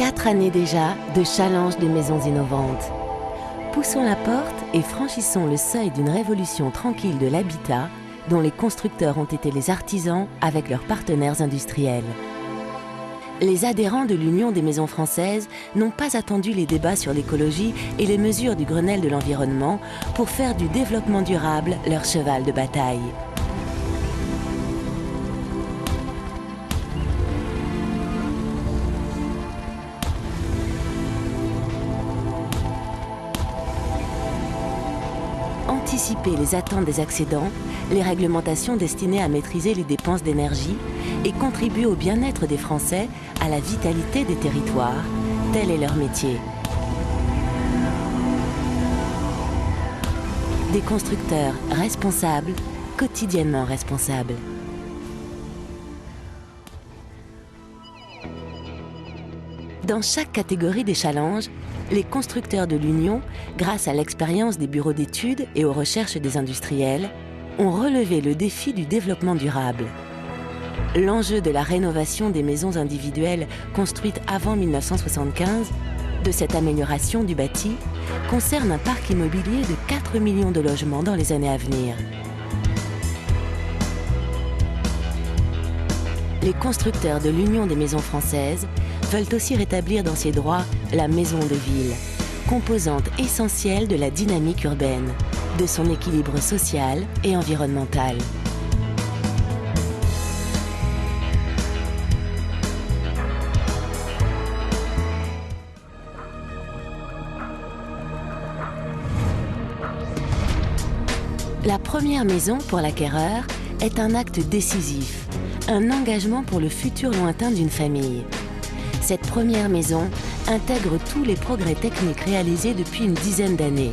4 années déjà de challenge de maisons innovantes. Poussons la porte et franchissons le seuil d'une révolution tranquille de l'habitat dont les constructeurs ont été les artisans avec leurs partenaires industriels. Les adhérents de l'Union des maisons françaises n'ont pas attendu les débats sur l'écologie et les mesures du Grenelle de l'environnement pour faire du développement durable leur cheval de bataille. Anticiper les attentes des accédants, les réglementations destinées à maîtriser les dépenses d'énergie et contribuer au bien-être des Français, à la vitalité des territoires, tel est leur métier. Des constructeurs responsables, quotidiennement responsables. Dans chaque catégorie des challenges, les constructeurs de l'Union, grâce à l'expérience des bureaux d'études et aux recherches des industriels, ont relevé le défi du développement durable. L'enjeu de la rénovation des maisons individuelles construites avant 1975, de cette amélioration du bâti, concerne un parc immobilier de 4 millions de logements dans les années à venir. Les constructeurs de l'Union des maisons françaises veulent aussi rétablir dans ses droits la maison de ville, composante essentielle de la dynamique urbaine, de son équilibre social et environnemental. La première maison pour l'acquéreur est un acte décisif, un engagement pour le futur lointain d'une famille. Cette première maison intègre tous les progrès techniques réalisés depuis une dizaine d'années.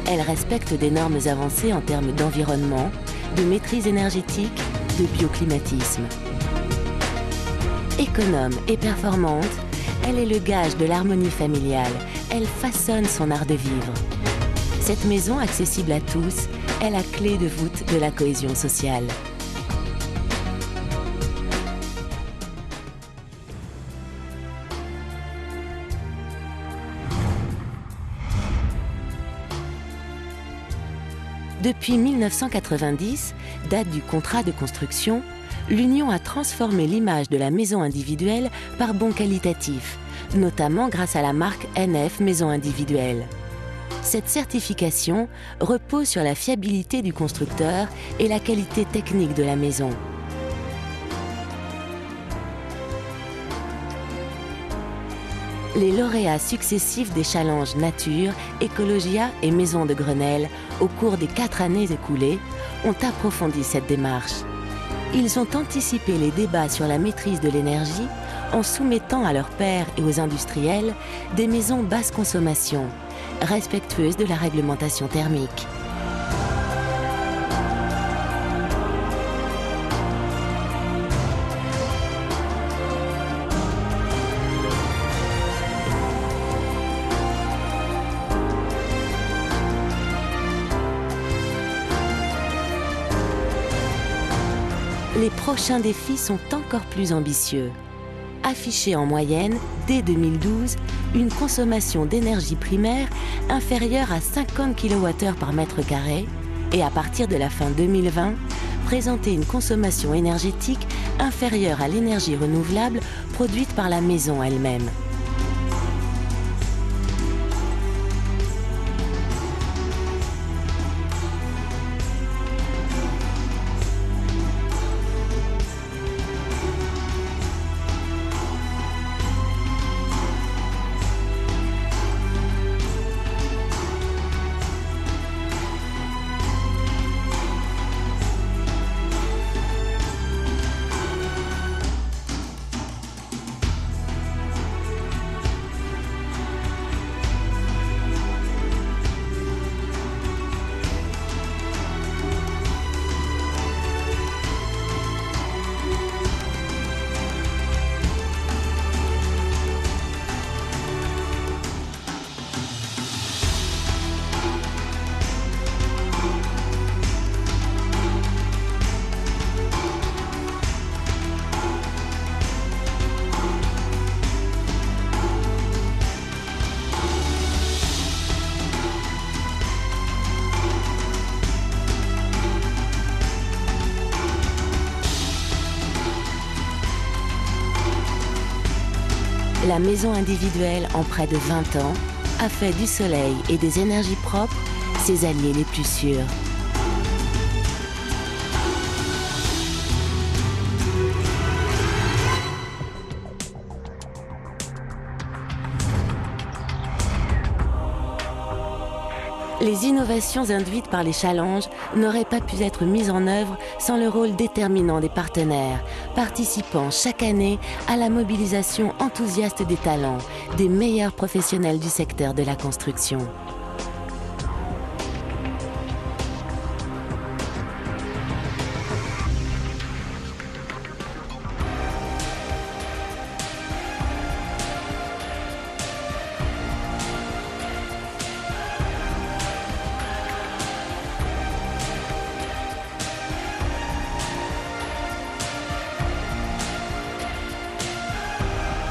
Elle respecte des normes avancées en termes d'environnement, de maîtrise énergétique, de bioclimatisme. Économe et performante, elle est le gage de l'harmonie familiale. Elle façonne son art de vivre. Cette maison, accessible à tous, est la clé de voûte de la cohésion sociale. Depuis 1990, date du contrat de construction, l'Union a transformé l'image de la maison individuelle par bons qualitatifs, notamment grâce à la marque NF Maison Individuelle. Cette certification repose sur la fiabilité du constructeur et la qualité technique de la maison. Les lauréats successifs des challenges Nature, Ecologia et Maison de Grenelle, au cours des 4 années écoulées, ont approfondi cette démarche. Ils ont anticipé les débats sur la maîtrise de l'énergie en soumettant à leurs pairs et aux industriels des maisons basse consommation, respectueuses de la réglementation thermique. Les prochains défis sont encore plus ambitieux. Afficher en moyenne, dès 2012, une consommation d'énergie primaire inférieure à 50 kWh par mètre carré et à partir de la fin 2020, présenter une consommation énergétique inférieure à l'énergie renouvelable produite par la maison elle-même. la maison individuelle en près de 20 ans a fait du soleil et des énergies propres ses alliés les plus sûrs. Les innovations induites par les challenges n'auraient pas pu être mises en œuvre sans le rôle déterminant des partenaires, participant chaque année à la mobilisation enthousiaste des talents, des meilleurs professionnels du secteur de la construction.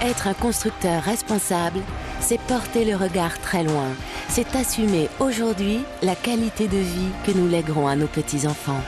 Être un constructeur responsable, c'est porter le regard très loin. C'est assumer aujourd'hui la qualité de vie que nous léguerons à nos petits-enfants.